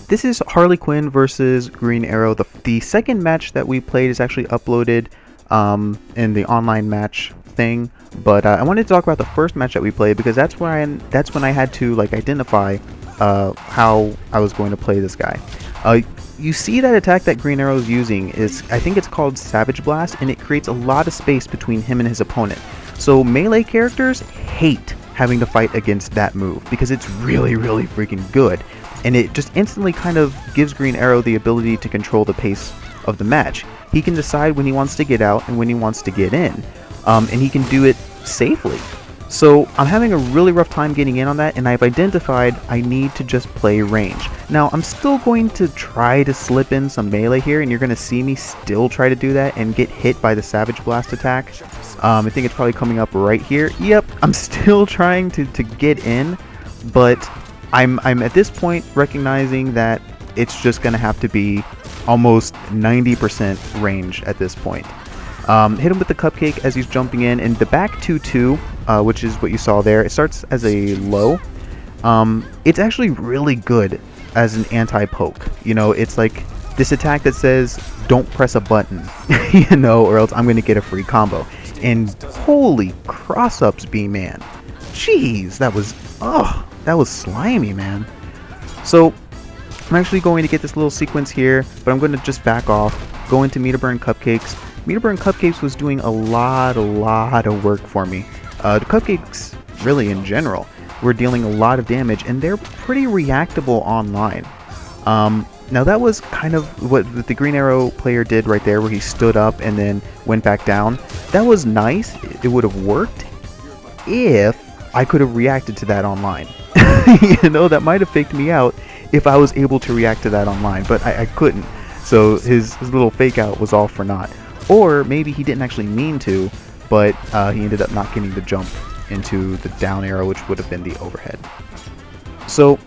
This is Harley Quinn versus Green Arrow. The second match that we played is actually uploaded in the online match thing, but I wanted to talk about the first match that we played because that's when I had to like identify how I was going to play this guy. You see that attack that Green Arrow is using is, I think it's called Savage Blast, and it creates a lot of space between him and his opponent. So melee characters hate having to fight against that move because it's really freaking good. And it just instantly kind of gives Green Arrow the ability to control the pace of the match. He can decide when he wants to get out and when he wants to get in. And he can do it safely. So I'm having a really rough time getting in on that, and I've identified I need to just play range. Now I'm still going to try to slip in some melee here, and you're going to see me still try to do that and get hit by the Savage Blast attack. I think it's probably coming up right here. Yep, I'm still trying to get in, but I'm at this point recognizing that it's just going to have to be almost 90% range at this point. Hit him with the cupcake as he's jumping in, and the back 2-2, which is what you saw there, it starts as a low. It's actually really good as an anti-poke. You know, it's like this attack that says, don't press a button, you know, or else I'm going to get a free combo. And holy cross-ups, B-Man. Jeez, that was slimy, man. So I'm actually going to get this little sequence here, but I'm going to just back off, go into Meter Burn Cupcakes. Meter Burn Cupcakes was doing a lot of work for me. The Cupcakes, really in general, were dealing a lot of damage, and they're pretty reactable online. Now that was kind of what the Green Arrow player did right there, where he stood up and then went back down. That was nice. It would have worked if I could have reacted to that online. You know, that might have faked me out if I was able to react to that online, but I couldn't. So his little fake out was all for naught. Or maybe he didn't actually mean to, but he ended up not getting the jump into the down arrow, which would have been the overhead. So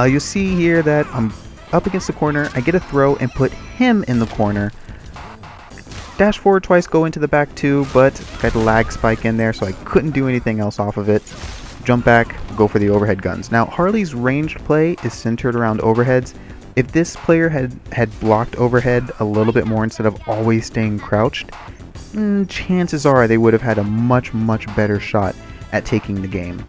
you'll see here that I'm up against the corner. I get a throw and put him in the corner. Dash forward twice, go into the back two, but got a lag spike in there, so I couldn't do anything else off of it. Jump back, go for the overhead guns. Now Harley's ranged play is centered around overheads. If this player had blocked overhead a little bit more instead of always staying crouched, chances are they would have had a much better shot at taking the game.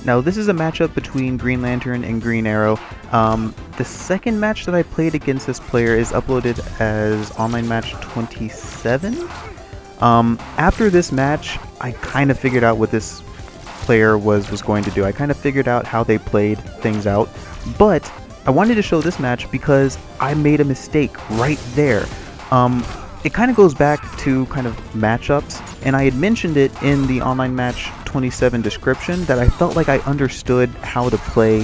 Now this is a matchup between Green Lantern and Green Arrow. The second match that I played against this player is uploaded as online match 27. After this match, I kind of figured out what this player was going to do. I kind of figured out how they played things out, but I wanted to show this match because I made a mistake right there. It kind of goes back to kind of matchups, and I had mentioned it in the online match 27 description that I felt like I understood how to play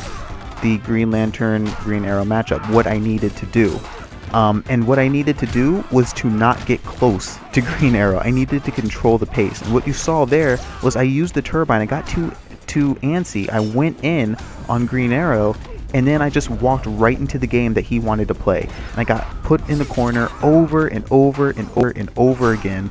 the Green Lantern Green Arrow matchup, what I needed to do. And what I needed to do was to not get close to Green Arrow. I needed to control the pace. And what you saw there was I used the turbine. I got too antsy. I went in on Green Arrow, and then I just walked right into the game that he wanted to play. And I got put in the corner over and over again,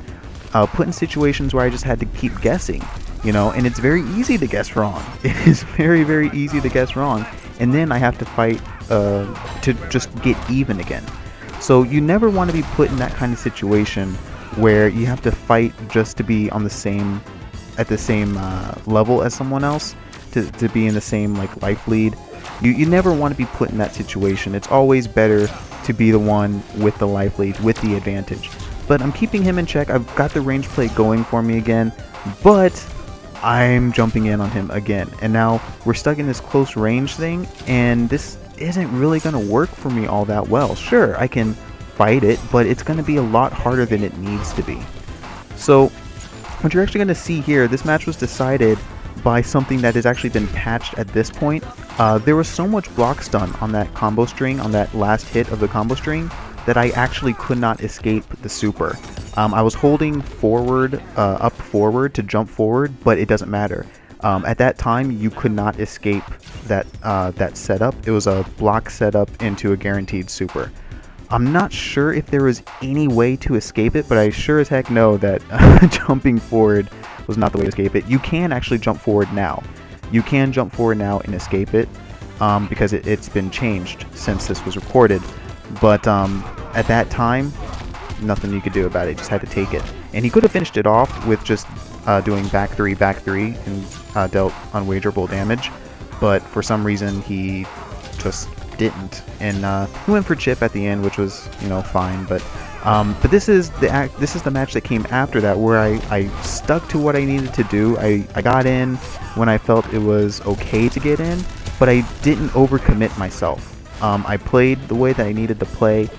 put in situations where I just had to keep guessing, you know, and it's very easy to guess wrong. It is very easy to guess wrong. And then I have to fight to just get even again. So you never want to be put in that kind of situation where you have to fight just to be on the same, at the same level as someone else, to be in the same like life lead. You never want to be put in that situation. It's always better to be the one with the life lead, with the advantage. But I'm keeping him in check. I've got the range play going for me again, but I'm jumping in on him again. And now we're stuck in this close range thing, and this isn't really going to work for me all that well. Sure, I can fight it, but it's going to be a lot harder than it needs to be. So what you're actually going to see here, this match was decided by something that has actually been patched at this point. There was so much block stun on that combo string, on that last hit of the combo string, that I actually could not escape the super. I was holding forward, up forward to jump forward, but it doesn't matter. At that time, you could not escape that setup. It was a block setup into a guaranteed super. I'm not sure if there was any way to escape it, but I sure as heck know that jumping forward was not the way to escape it. You can actually jump forward now. You can jump forward now and escape it, because it's been changed since this was recorded. But at that time, nothing you could do about it. You just had to take it. And he could have finished it off with just doing back three, and dealt unwagerable damage. But for some reason, he just didn't. And he went for chip at the end, which was, you know, fine. But this is the match that came after that, where I stuck to what I needed to do. I got in when I felt it was okay to get in, but I didn't overcommit myself. I played the way that I needed to play.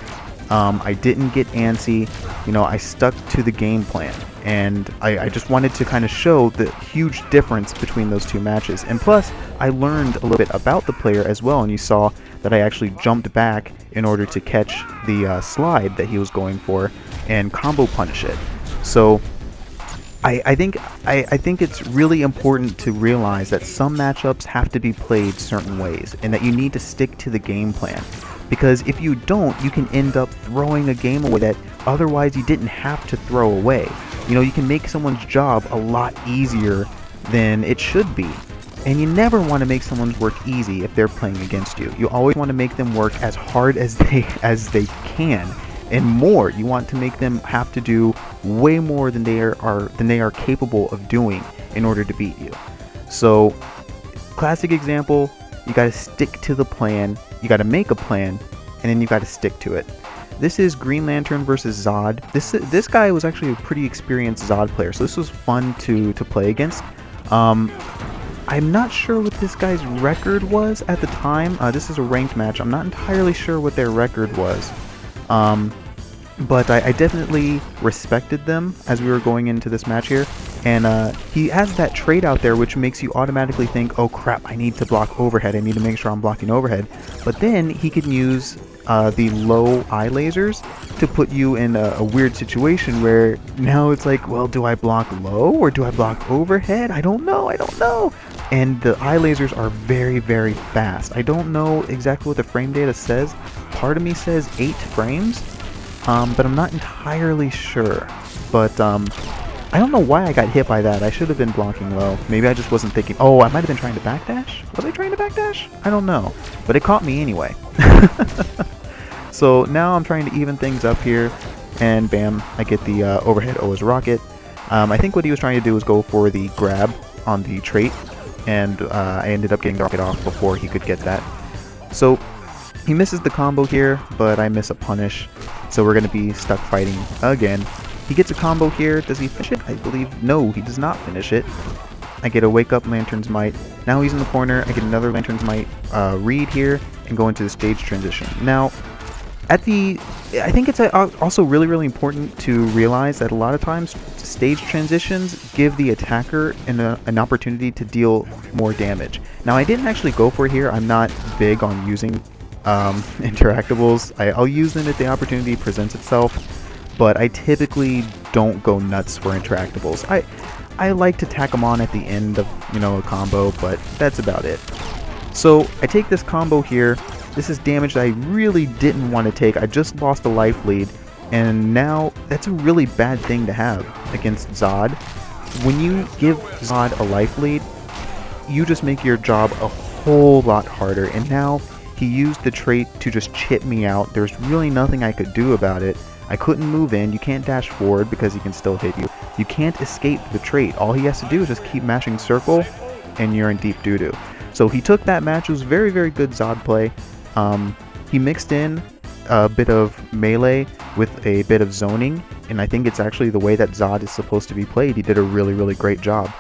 I didn't get antsy. You know, I stuck to the game plan, and I just wanted to kind of show the huge difference between those two matches. And plus, I learned a little bit about the player as well, and you saw that I actually jumped back in order to catch the slide that he was going for and combo punish it. So I think it's really important to realize that some matchups have to be played certain ways, and that you need to stick to the game plan. Because if you don't, you can end up throwing a game away that otherwise you didn't have to throw away. You know, you can make someone's job a lot easier than it should be. And you never want to make someone's work easy if they're playing against you. You always want to make them work as hard as they can, and more. You want to make them have to do way more than they are capable of doing in order to beat you. So, classic example, you got to stick to the plan. You got to make a plan, and then you got to stick to it. This is Green Lantern versus Zod. This guy was actually a pretty experienced Zod player, so this was fun to play against. I'm not sure what this guy's record was at the time. This is a ranked match. I'm not entirely sure what their record was. But I definitely respected them as we were going into this match here. And he has that trait out there which makes you automatically think, oh crap, I need to block overhead. I need to make sure I'm blocking overhead. But then he can use the low eye lasers to put you in a weird situation where now it's like, well, do I block low or do I block overhead? I don't know. And the eye lasers are very, very fast. I don't know exactly what the frame data says. Part of me says 8 frames, but I'm not entirely sure. But I don't know why I got hit by that. I should have been blocking low. Maybe I just wasn't thinking. Oh, I might have been trying to backdash? Was I trying to backdash? I don't know. But it caught me anyway. So now I'm trying to even things up here. And bam, I get the overhead OS rocket. I think what he was trying to do was go for the grab on the trait. And I ended up getting the rocket off before he could get that. So he misses the combo here, but I miss a punish. So we're going to be stuck fighting again. He gets a combo here. Does he finish it? I believe no, he does not finish it. I get a wake up Lantern's Might. Now he's in the corner. I get another Lantern's Might read here and go into the stage transition. Now, I think it's also really, really important to realize that a lot of times stage transitions give the attacker an opportunity to deal more damage. Now, I didn't actually go for it here. I'm not big on using interactables. I'll use them if the opportunity presents itself. But I typically don't go nuts for interactables. I like to tack them on at the end of, you know, a combo, but that's about it. So I take this combo here. This is damage that I really didn't want to take. I just lost a life lead, and now that's a really bad thing to have against Zod. When you give Zod a life lead, you just make your job a whole lot harder, and now he used the trait to just chip me out. There's really nothing I could do about it. I couldn't move in. You can't dash forward because he can still hit you. You can't escape the trait. All he has to do is just keep mashing circle, and you're in deep doo-doo. So he took that match. It was very, very good Zod play. He mixed in a bit of melee with a bit of zoning, and I think it's actually the way that Zod is supposed to be played. He did a really, really great job.